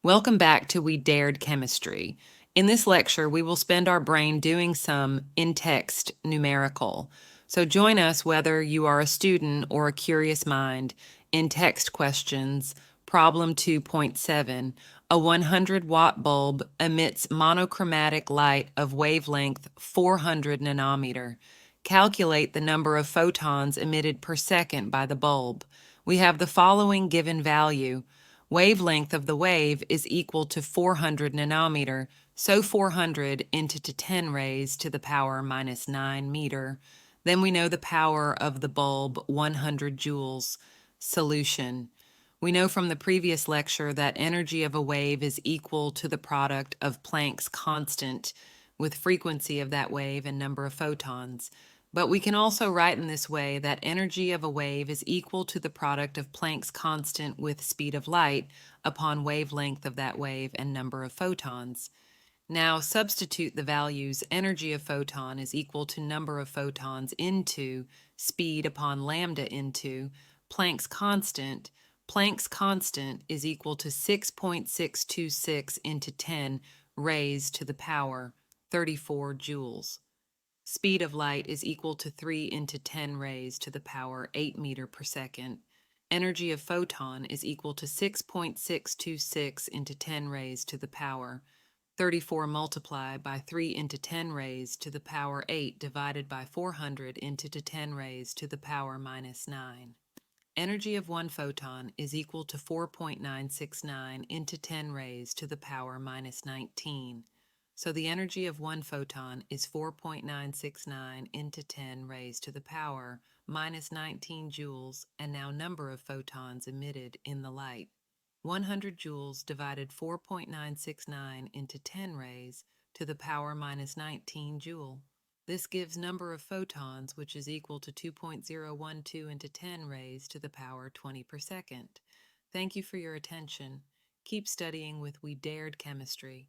Welcome back to We Dared Chemistry. In this lecture, we will spend our brain doing some in-text numerical. So join us whether you are a student or a curious mind. In-text questions, problem 2.7. A 100-watt bulb emits monochromatic light of wavelength 400 nanometer. Calculate the number of photons emitted per second by the bulb. We have the following given value. Wavelength of the wave is equal to 400 nanometer, so 400 into 10 raised to the power minus 9 meter. Then we know the power of the bulb, 100 joules. Solution. We know from the previous lecture that energy of a wave is equal to the product of Planck's constant with frequency of that wave and number of photons. But we can also write in this way that energy of a wave is equal to the product of Planck's constant with speed of light upon wavelength of that wave and number of photons. Now substitute the values energy of photon is equal to number of photons into speed upon lambda into Planck's constant. Planck's constant is equal to 6.626 into 10 raised to the power 34 joules. Speed of light is equal to 3 into 10 raised to the power 8 meter per second. Energy of photon is equal to 6.626 into 10 raised to the power 34 multiplied by 3 into 10 raised to the power 8 divided by 400 into 10 raised to the power minus 9. Energy of one photon is equal to 4.969 into 10 raised to the power minus 19. So the energy of one photon is 4.969 into 10 raised to the power minus 19 joules, and now number of photons emitted in the light. 100 joules divided 4.969 into 10 raised to the power minus 19 joule. This gives number of photons, which is equal to 2.012 into 10 raised to the power 20 per second. Thank you for your attention. Keep studying with We Dared Chemistry.